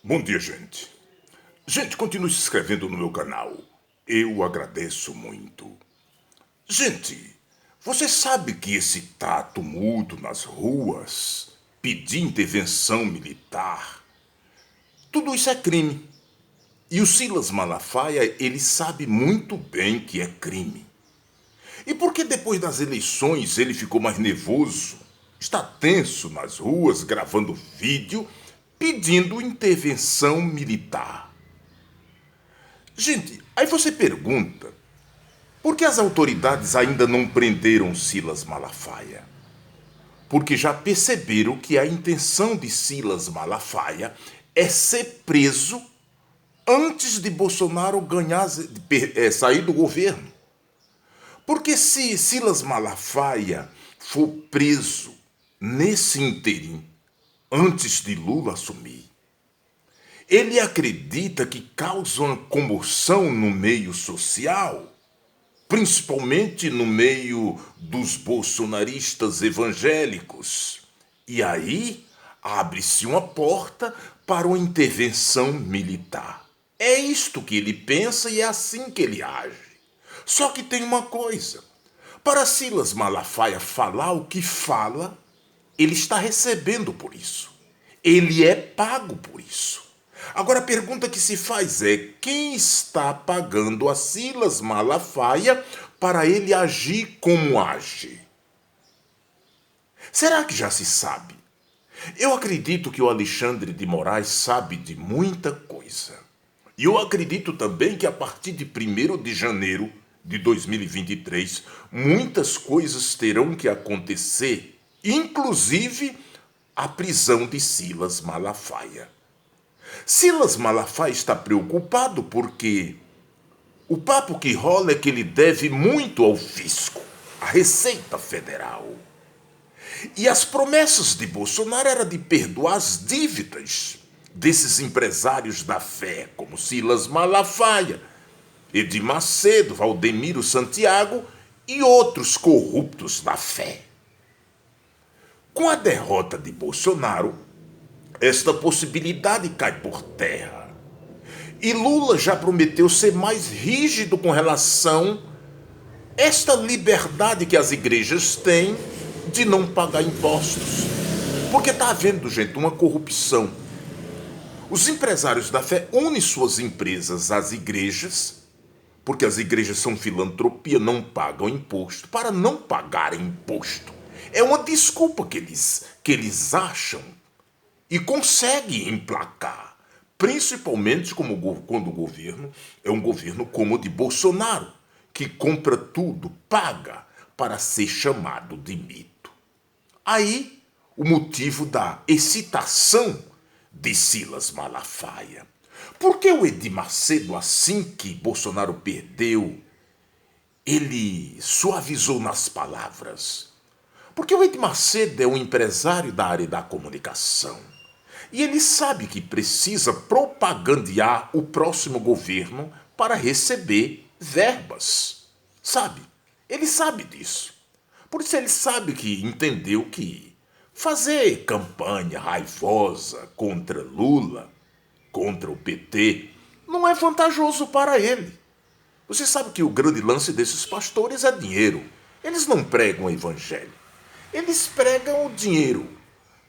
Bom dia, gente. Gente, continue se inscrevendo no meu canal. Eu agradeço muito. Gente, você sabe que esse tumulto nas ruas, pedir intervenção militar, tudo isso é crime. E o Silas Malafaia, ele sabe muito bem que é crime. E por que depois das eleições ele ficou mais nervoso? Está tenso nas ruas, gravando vídeo, pedindo intervenção militar. Gente, aí você pergunta, por que as autoridades ainda não prenderam Silas Malafaia? Porque já perceberam que a intenção de Silas Malafaia é ser preso antes de Bolsonaro sair do governo. Porque se Silas Malafaia for preso nesse interim, antes de Lula assumir, ele acredita que causa uma comoção no meio social, principalmente no meio dos bolsonaristas evangélicos. E aí abre-se uma porta para uma intervenção militar. É isto que ele pensa e é assim que ele age. Só que tem uma coisa. Para Silas Malafaia falar o que fala, ele está recebendo por isso. Ele é pago por isso. Agora a pergunta que se faz é: quem está pagando a Silas Malafaia para ele agir como age? Será que já se sabe? Eu acredito que o Alexandre de Moraes sabe de muita coisa. E eu acredito também que a partir de 1º de janeiro de 2023, muitas coisas terão que acontecer, inclusive a prisão de Silas Malafaia. Silas Malafaia está preocupado porque o papo que rola é que ele deve muito ao fisco, à Receita Federal. E as promessas de Bolsonaro eram de perdoar as dívidas desses empresários da fé, como Silas Malafaia, Edir Macedo, Valdemiro Santiago e outros corruptos da fé. Com a derrota de Bolsonaro, esta possibilidade cai por terra. E Lula já prometeu ser mais rígido com relação a esta liberdade que as igrejas têm de não pagar impostos. Porque está havendo, gente, uma corrupção. Os empresários da fé unem suas empresas às igrejas, porque as igrejas são filantropia, não pagam imposto, para não pagarem imposto. É uma desculpa que eles acham e conseguem emplacar, principalmente quando o governo é um governo como o de Bolsonaro, que compra tudo, paga para ser chamado de mito. Aí, o motivo da excitação de Silas Malafaia. Por que o Edir Macedo, assim que Bolsonaro perdeu, ele suavizou nas palavras? Porque o Edir Macedo é um empresário da área da comunicação. E ele sabe que precisa propagandear o próximo governo para receber verbas. Sabe? Ele sabe disso. Por isso ele sabe que entendeu que fazer campanha raivosa contra Lula, contra o PT, não é vantajoso para ele. Você sabe que o grande lance desses pastores é dinheiro. Eles não pregam o evangelho. Eles pregam o dinheiro.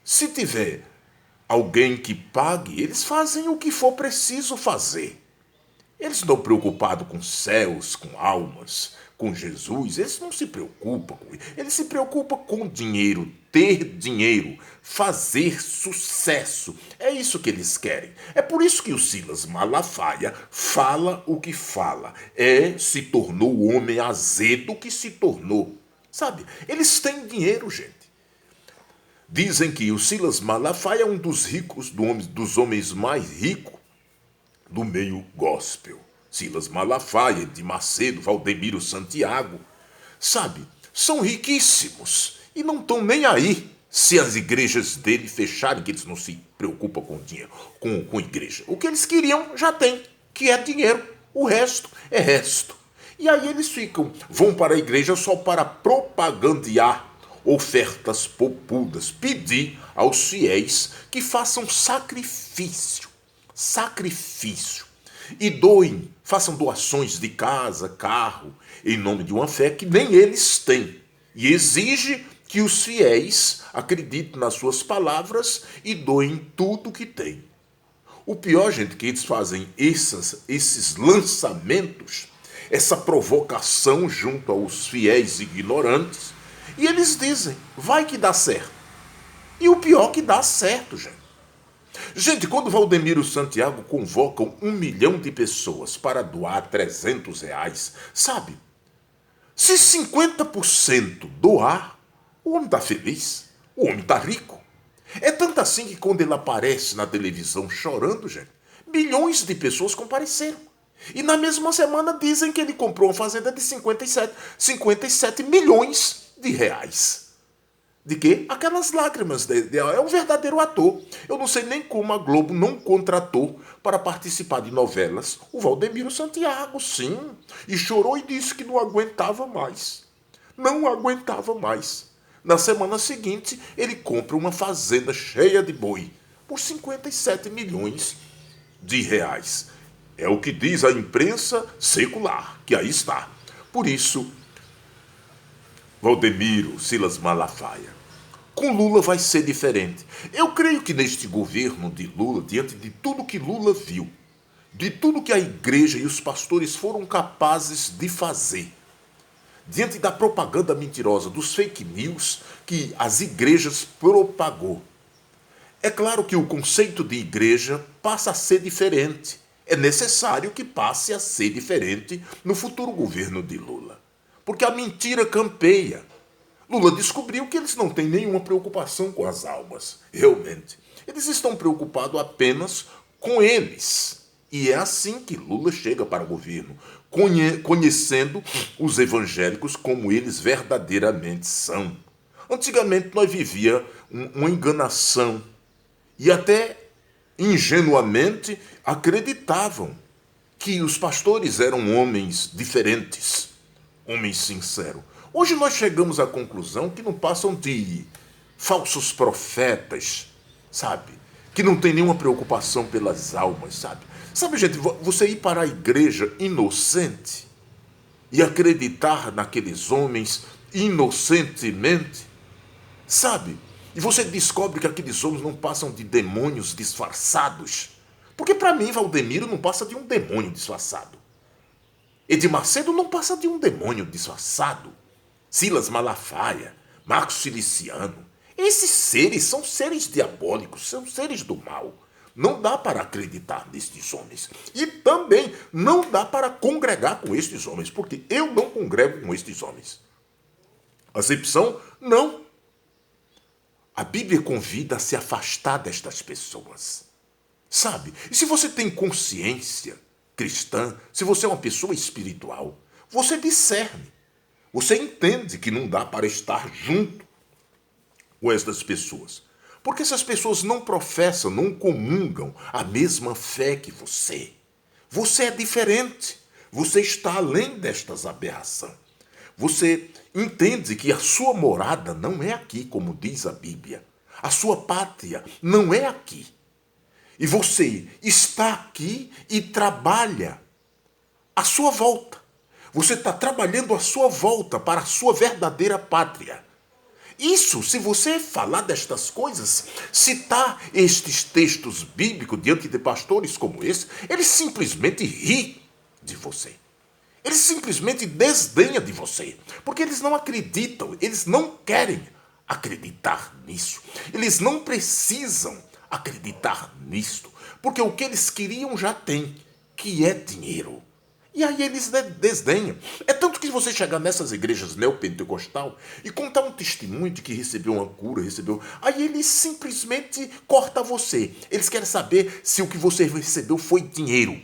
Se tiver alguém que pague, eles fazem o que for preciso fazer. Eles estão preocupados com céus, com almas, com Jesus. Eles não se preocupam com isso. Eles se preocupam com dinheiro, ter dinheiro, fazer sucesso. É isso que eles querem. É por isso que o Silas Malafaia fala o que fala. Se tornou o homem azedo que se tornou. Sabe? Eles têm dinheiro, gente. Dizem que o Silas Malafaia é um dos ricos, dos homens mais ricos do meio gospel. Silas Malafaia, Edir Macedo, Valdemiro Santiago, sabe, são riquíssimos e não estão nem aí se as igrejas dele fecharem, que eles não se preocupam com dinheiro, com igreja. O que eles queriam já tem, que é dinheiro. O resto é resto. E aí eles vão para a igreja só para propagandear ofertas popudas, pedir aos fiéis que façam sacrifício. sacrifício. E doem, façam doações de casa, carro, em nome de uma fé que nem eles têm. E exige que os fiéis acreditem nas suas palavras e doem tudo que têm. O pior, gente, que eles fazem esses lançamentos, essa provocação junto aos fiéis ignorantes, e eles dizem, vai que dá certo. E o pior que dá certo, gente. Gente, quando Valdemiro Santiago convocam 1 milhão de pessoas para doar R$ 300, sabe? Se 50% doar, o homem está feliz, o homem está rico. É tanto assim que quando ele aparece na televisão chorando, gente, milhões de pessoas compareceram. E na mesma semana dizem que ele comprou uma fazenda de 57 milhões de reais. De quê? Aquelas lágrimas. É um verdadeiro ator. Eu não sei nem como a Globo não contratou para participar de novelas o Valdemiro Santiago, sim. E chorou e disse que não aguentava mais. Não aguentava mais. Na semana seguinte, ele compra uma fazenda cheia de boi por 57 milhões de reais. É o que diz a imprensa secular, que aí está. Por isso, Valdemiro Silas Malafaia, com Lula vai ser diferente. Eu creio que neste governo de Lula, diante de tudo que Lula viu, de tudo que a igreja e os pastores foram capazes de fazer, diante da propaganda mentirosa, dos fake news que as igrejas propagou, é claro que o conceito de igreja passa a ser diferente. É necessário que passe a ser diferente no futuro governo de Lula. Porque a mentira campeia. Lula descobriu que eles não têm nenhuma preocupação com as almas. Realmente. Eles estão preocupados apenas com eles. E é assim que Lula chega para o governo, conhecendo os evangélicos como eles verdadeiramente são. Antigamente nós vivíamos uma enganação e até ingenuamente acreditavam que os pastores eram homens diferentes, homens sinceros. Hoje nós chegamos à conclusão que não passam de falsos profetas, sabe? Que não tem nenhuma preocupação pelas almas, sabe? Sabe, gente, você ir para a igreja inocente e acreditar naqueles homens inocentemente, sabe? E você descobre que aqueles homens não passam de demônios disfarçados. Porque para mim, Valdemiro não passa de um demônio disfarçado. Edir Macedo não passa de um demônio disfarçado. Silas Malafaia, Marcos Ciliciano. Esses seres são seres diabólicos, são seres do mal. Não dá para acreditar nestes homens. E também não dá para congregar com estes homens, porque eu não congrego com estes homens. Acepção? Não. A Bíblia convida a se afastar destas pessoas. Sabe? E se você tem consciência cristã, se você é uma pessoa espiritual, você discerne. Você entende que não dá para estar junto com essas pessoas. Porque essas pessoas não professam, não comungam a mesma fé que você. Você é diferente. Você está além destas aberrações. Você entende que a sua morada não é aqui, como diz a Bíblia. A sua pátria não é aqui. E você está aqui e trabalha à sua volta. Você está trabalhando à sua volta para a sua verdadeira pátria. Isso, se você falar destas coisas, citar estes textos bíblicos diante de pastores como esse, eles simplesmente riem de você. Eles simplesmente desdenham de você. Porque eles não acreditam, eles não querem acreditar nisso. Eles não precisam acreditar nisto. Porque o que eles queriam já tem, que é dinheiro. E aí eles desdenham. É tanto que você chegar nessas igrejas neopentecostal e contar um testemunho de que recebeu uma cura, aí eles simplesmente cortam você. Eles querem saber se o que você recebeu foi dinheiro.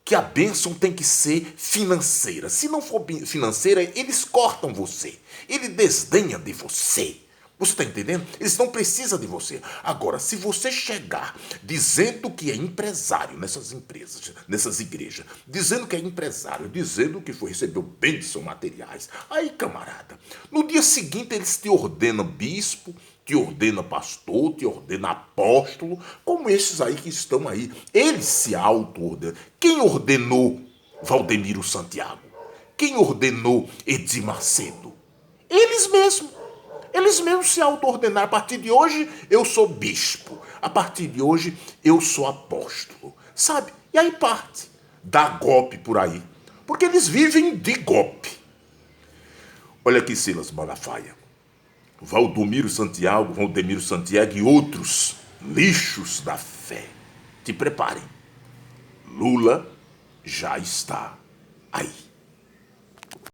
Que a bênção tem que ser financeira. Se não for financeira, eles cortam você. Ele desdenha de você. Você está entendendo? Eles não precisam de você. Agora, se você chegar dizendo que é empresário nessas empresas, nessas igrejas, dizendo que é empresário, dizendo que recebeu bênçãos materiais, aí, camarada, no dia seguinte eles te ordenam bispo, te ordena pastor, te ordena apóstolo, como esses aí que estão aí. Eles se auto-ordenam. Quem ordenou Valdemiro Santiago? Quem ordenou Edir Macedo? Eles mesmos. Eles mesmos se auto-ordenaram. A partir de hoje eu sou bispo. A partir de hoje eu sou apóstolo. Sabe? E aí parte. Dá golpe por aí. Porque eles vivem de golpe. Olha aqui, Silas Malafaia. Valdemiro Santiago e outros lixos da fé. Te preparem. Lula já está aí.